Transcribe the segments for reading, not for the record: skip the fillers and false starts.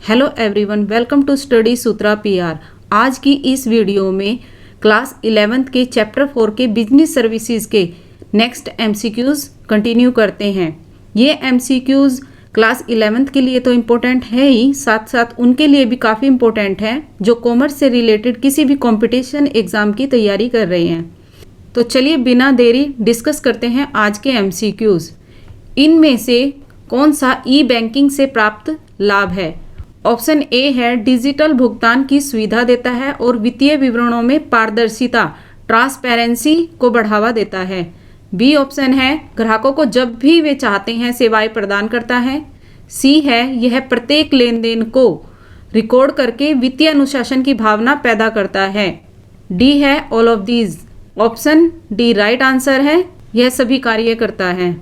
Hello everyone, welcome to study Sutra PR. आज की इस वीडियो में क्लास 11th के चैप्टर 4 के बिजनेस सर्विसेज के नेक्स्ट एमसीक्यूज कंटिन्यू करते हैं। ये एमसीक्यूज क्लास 11th के लिए तो इम्पोर्टेंट है ही, साथ साथ उनके लिए भी काफ़ी इम्पोर्टेंट है जो कॉमर्स से रिलेटेड किसी भी कंपटीशन एग्ज़ाम की तैयारी कर रहे हैं। तो चलिए बिना देरी डिस्कस करते हैं आज के एमसीक्यूज। इनमें से कौन सा ई बैंकिंग से प्राप्त लाभ है? ऑप्शन ए है डिजिटल भुगतान की सुविधा देता है और वित्तीय विवरणों में पारदर्शिता ट्रांसपेरेंसी को बढ़ावा देता है। बी ऑप्शन है ग्राहकों को जब भी वे चाहते हैं सेवाएं प्रदान करता है। सी है यह प्रत्येक लेन देन को रिकॉर्ड करके वित्तीय अनुशासन की भावना पैदा करता है। डी है all of these. Option D right answer है, यह सभी कार्य करता है।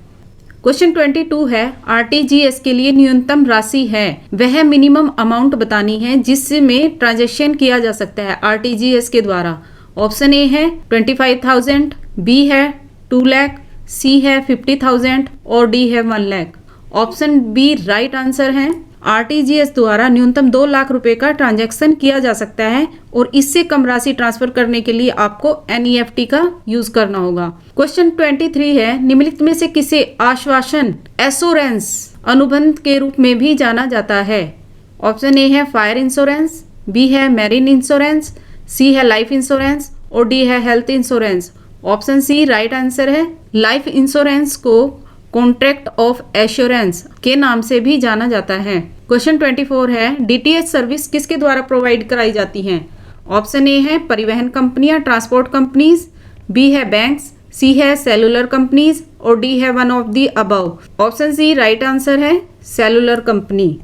क्वेश्चन 22 है आरटीजीएस के लिए न्यूनतम राशि है, वह मिनिमम अमाउंट बतानी है जिसमें ट्रांजैक्शन किया जा सकता है आरटीजीएस के द्वारा। ऑप्शन ए है 25,000, बी है 2 लाख, सी है 50,000 और डी है 1 lakh. Option B right answer है। आरटीजीएस द्वारा न्यूनतम 2 लाख रुपए का ट्रांजैक्शन किया जा सकता है और इससे कम राशि ट्रांसफर करने के लिए आपको एनईएफटी का यूज करना होगा। क्वेश्चन 23 है निम्नलिखित में से किसे आश्वासन एश्योरेंस अनुबंध के रूप में भी जाना जाता है? ऑप्शन ए है फायर इंश्योरेंस, बी है मैरीन इंश्योरेंस, सी है लाइफ इंश्योरेंस और डी है health insurance. Option C right answer है। लाइफ इंश्योरेंस को कॉन्ट्रैक्ट ऑफ एश्योरेंस के नाम से भी जाना जाता है। क्वेश्चन 24 है डीटीएच सर्विस किसके द्वारा प्रोवाइड कराई जाती है? ऑप्शन ए है परिवहन कंपनियां ट्रांसपोर्ट कंपनीज, बी है बैंक्स, सी है सेलुलर कंपनीज और डी है one of the above. Option C right answer है सेलुलर कंपनी।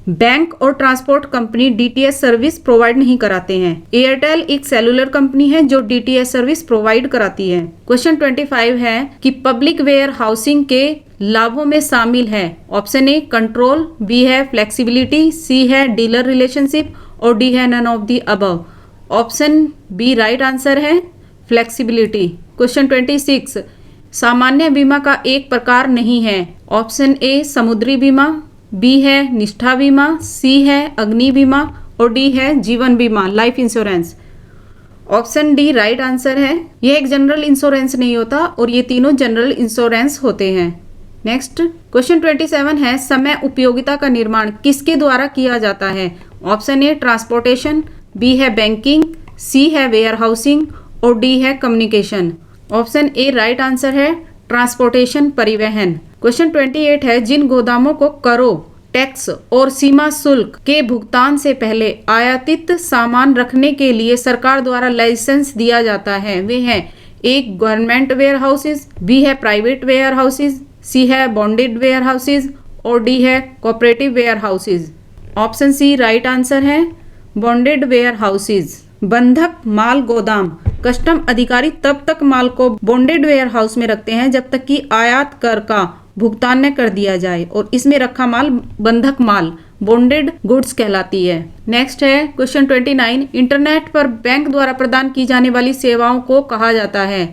बैंक और transport company DTH service provide नहीं कराते हैं। एयरटेल एक सेलुलर कंपनी है जो डीटीएच सर्विस प्रोवाइड कराती है। क्वेश्चन 25 है कि पब्लिक वेयर हाउसिंग के लाभों में शामिल है। ऑप्शन ए कंट्रोल, बी है फ्लेक्सिबिलिटी, सी है डीलर रिलेशनशिप और डी है none of the above. Option B right answer है फ्लेक्सिबिलिटी। क्वेश्चन 26 सामान्य बीमा का एक प्रकार नहीं है। ऑप्शन ए समुद्री बीमा, बी है निष्ठा बीमा, सी है अग्नि बीमा और डी है जीवन बीमा life insurance. Option D right answer है। यह एक जनरल इंश्योरेंस नहीं होता और ये तीनों जनरल इंश्योरेंस होते हैं। नेक्स्ट क्वेश्चन 27 है समय उपयोगिता का निर्माण किसके द्वारा किया जाता है? ऑप्शन ए ट्रांसपोर्टेशन, बी है बैंकिंग, सी है वेयर हाउसिंग और डी है communication. Option A right answer है ट्रांसपोर्टेशन परिवहन। क्वेश्चन 28 है जिन गोदामों को करों, टैक्स और सीमा शुल्क के भुगतान से पहले आयातित सामान रखने के लिए सरकार द्वारा लाइसेंस दिया जाता है वे हैं एक गवर्नमेंट वेयर हाउसेज, बी है प्राइवेट वेयर हाउसेज, सी है बॉन्डेड वेयर हाउसेज और डी है cooperative warehouses. Option C right answer है बॉन्डेड वेयर हाउसेज। बंधक माल गोदाम कस्टम अधिकारी तब तक माल को बॉन्डेड वेयर हाउस में रखते हैं जब तक कि आयात कर का भुगतान न कर दिया जाए और इसमें रखा माल बंधक माल बॉन्डेड गुड्स कहलाती है। नेक्स्ट है क्वेश्चन 29 इंटरनेट पर बैंक द्वारा प्रदान की जाने वाली सेवाओं को कहा जाता है?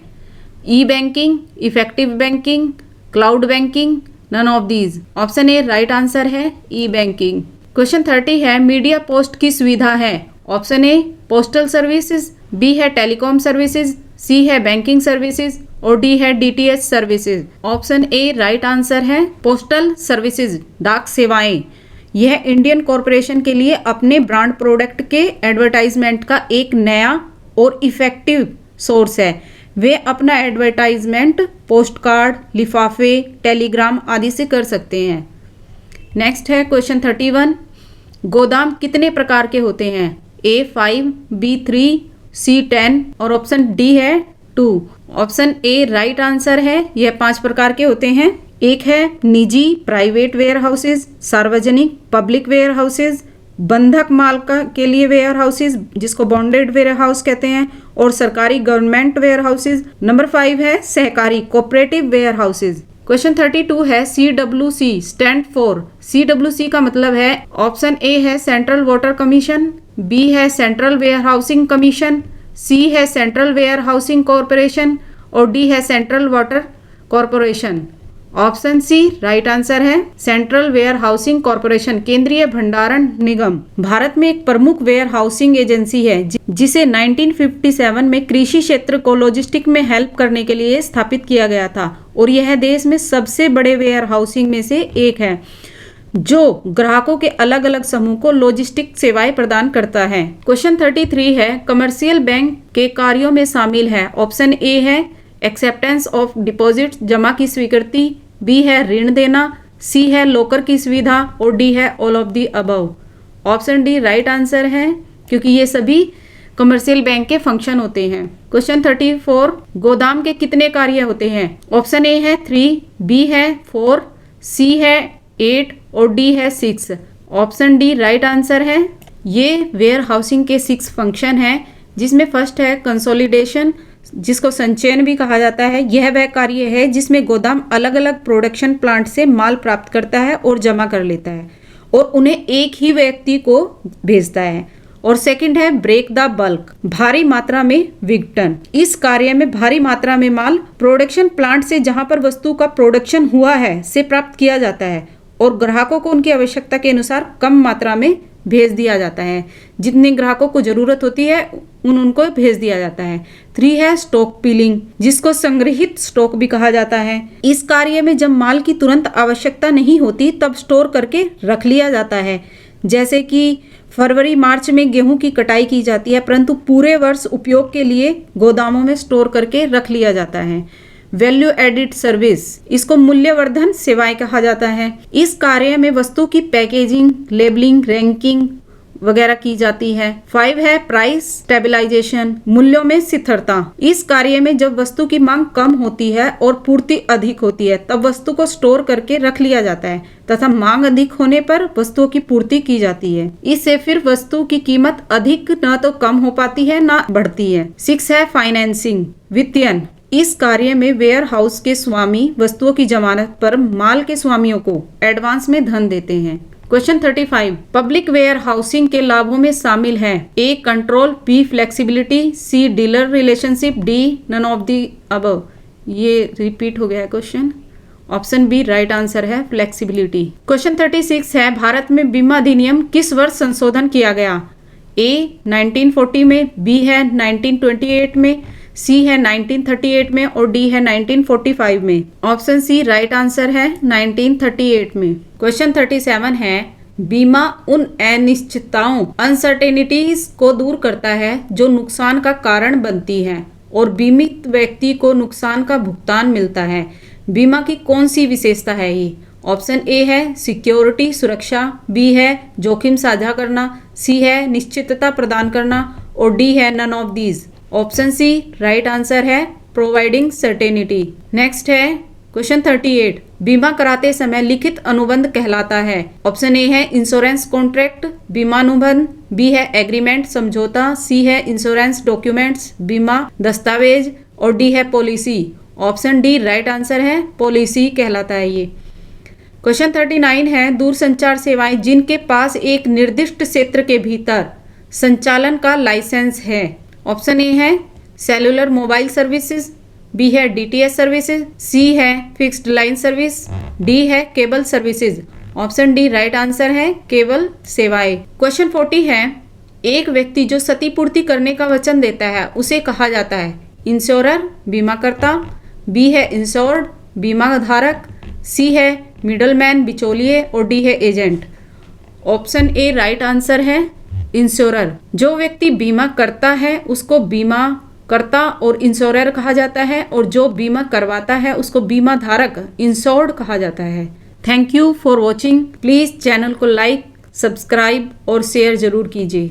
E banking, effective banking, cloud banking, none of these. Option A right answer है ई बैंकिंग। क्वेश्चन 30 है मीडिया पोस्ट की सुविधा है। Option A postal services, B है टेलीकॉम सर्विसेज, सी है बैंकिंग सर्विसेज और डी है DTH services. Option A right answer है पोस्टल सर्विसेज डाक सेवाएं। यह इंडियन कॉरपोरेशन के लिए अपने ब्रांड प्रोडक्ट के एडवर्टाइजमेंट का एक नया और इफेक्टिव सोर्स है। वे अपना एडवर्टाइजमेंट पोस्ट कार्ड, लिफाफे, टेलीग्राम आदि से कर सकते हैं। नेक्स्ट है क्वेश्चन 31 गोदाम कितने प्रकार के होते हैं? A5, B3, C10 और ऑप्शन डी है 2। ऑप्शन ए राइट आंसर है। यह 5 प्रकार के होते हैं। एक है निजी प्राइवेट वेयर हाउसेज, सार्वजनिक पब्लिक वेयर हाउसेज, बंधक माल के लिए वेयर हाउसेज जिसको बॉन्डेड वेयर हाउस कहते हैं और सरकारी गवर्नमेंट वेयर हाउसेज। नंबर 5 है सहकारी कोऑपरेटिव वेयर हाउसेज। क्वेश्चन 32 है CWC स्टैंड फॉर। CWC का मतलब है ऑप्शन ए है सेंट्रल वाटर कमीशन, बी है central warehousing commission, C है सेंट्रल वेयर हाउसिंग कॉरपोरेशन और डी है central water corporation. Option C right answer है। सेंट्रल वेयर हाउसिंग कॉरपोरेशन, केंद्रीय भंडारण निगम, भारत में एक प्रमुख वेयर हाउसिंग एजेंसी है जिसे 1957 में कृषि क्षेत्र को लॉजिस्टिक में हेल्प करने के लिए स्थापित किया गया था और यह देश में सबसे बड़े वेयर हाउसिंग में से एक है जो ग्राहकों के अलग अलग समूह को लॉजिस्टिक सेवाएं प्रदान करता है। क्वेश्चन 33 है, कमर्शियल बैंक के कार्यों में शामिल है। ऑप्शन ए है एक्सेप्टेंस ऑफ डिपॉजिट, जमा की स्वीकृति, बी है ऋण देना, सी है लॉकर की सुविधा और डी है all of the above. Option D right answer है क्योंकि ये सभी कमर्शियल बैंक के फंक्शन होते हैं। क्वेश्चन 34, गोदाम के कितने कार्य होते हैं? ऑप्शन ए है 3, बी है 4, सी है 8 और डी है 6। ऑप्शन डी राइट आंसर है। ये वेयर हाउसिंग के 6 फंक्शन है जिसमें फर्स्ट है कंसोलिडेशन, जिसको संचयन भी कहा जाता है। यह वह कार्य है जिसमें गोदाम अलग अलग प्रोडक्शन प्लांट से माल प्राप्त करता है और जमा कर लेता है और उन्हें एक ही व्यक्ति को भेजता है। और सेकंड है ब्रेक द बल्क, भारी मात्रा में विघटन। इस कार्य में भारी मात्रा में माल प्रोडक्शन प्लांट से जहां पर वस्तु का प्रोडक्शन हुआ है से प्राप्त किया जाता है और ग्राहकों को उनकी आवश्यकता के अनुसार कम मात्रा में भेज दिया जाता है। जितने ग्राहकों को जरूरत होती है उनको भेज दिया जाता है। 3 है स्टॉक पिलिंग, जिसको संग्रहित स्टॉक भी कहा जाता है। इस कार्य में जब माल की तुरंत आवश्यकता नहीं होती तब स्टोर करके रख लिया जाता है। जैसे कि फरवरी मार्च में गेहूं की कटाई की जाती है परंतु पूरे वर्ष उपयोग के लिए गोदामों में स्टोर करके रख लिया जाता है। वैल्यू एडिड सर्विस, इसको मूल्यवर्धन सेवाएं कहा जाता है। इस कार्य में वस्तु की पैकेजिंग, लेबलिंग, रैंकिंग वगैरह की जाती है। 5 है प्राइस स्टेबलाइजेशन, मूल्यों में स्थिरता। इस कार्य में जब वस्तु की मांग कम होती है और पूर्ति अधिक होती है तब वस्तु को स्टोर करके रख लिया जाता है तथा मांग अधिक होने पर वस्तुओं की पूर्ति की जाती है। इससे फिर वस्तु की कीमत अधिक न तो कम हो पाती है न बढ़ती है। 6 है फाइनेंसिंग, वित्तीयन। इस कार्य में वेयर हाउस के स्वामी वस्तुओं की जमानत पर माल के स्वामियों को एडवांस में धन देते हैं। क्वेश्चन 35, पब्लिक वेयर हाउसिंग के लाभों में शामिल है। A control, B flexibility, C dealer relationship, D none of the above. ये रिपीट हो गया है question. Option B right answer है फ्लेक्सिबिलिटी। क्वेश्चन 36 है, भारत में बीमा अधिनियम किस वर्ष संशोधन किया गया? ए 1940 में, बी है 1928 में, सी है 1938 में और डी है 1945 में। ऑप्शन सी राइट आंसर है 1938 में। क्वेश्चन 37 है, बीमा उन अनिश्चितताओं अनसर्टेनिटीज को दूर करता है जो नुकसान का कारण बनती है और बीमित व्यक्ति को नुकसान का भुगतान मिलता है। बीमा की कौन सी विशेषता है ये? ऑप्शन ए है सिक्योरिटी, सुरक्षा, बी है जोखिम साझा करना, सी है निश्चितता प्रदान करना और डी है none of these. Option C right answer है प्रोवाइडिंग सर्टेनिटी। नेक्स्ट है क्वेश्चन 38, बीमा कराते समय लिखित अनुबंध कहलाता है। ऑप्शन ए है इंश्योरेंस कॉन्ट्रैक्ट, बीमा अनुबंध, बी है एग्रीमेंट समझौता, सी है इंश्योरेंस डॉक्यूमेंट्स बीमा दस्तावेज और डी है policy. Option D right answer है पॉलिसी कहलाता है ये। क्वेश्चन 39 है, दूरसंचार सेवाएं जिनके पास एक निर्दिष्ट क्षेत्र के भीतर संचालन का लाइसेंस है। ऑप्शन ए है सेलुलर मोबाइल सर्विसेज, बी है डीटीएच सर्विसेज, सी है फिक्स्ड लाइन सर्विस, डी है cable services. Option D right answer है केबल सेवाएं। क्वेश्चन 40 है, एक व्यक्ति जो क्षतिपूर्ति करने का वचन देता है उसे कहा जाता है इंश्योरर बीमाकर्ता, बी है इंश्योर्ड बीमा धारक, सी है मिडलमैन बिचौलिए और डी है agent. Option A right answer है इंश्योरर। जो व्यक्ति बीमा करता है उसको बीमा करता और इंश्योरर कहा जाता है और जो बीमा करवाता है उसको बीमा धारक इंश्योर्ड कहा जाता है। Thank you for watching. Please channel को लाइक, सब्सक्राइब और शेयर जरूर कीजिए।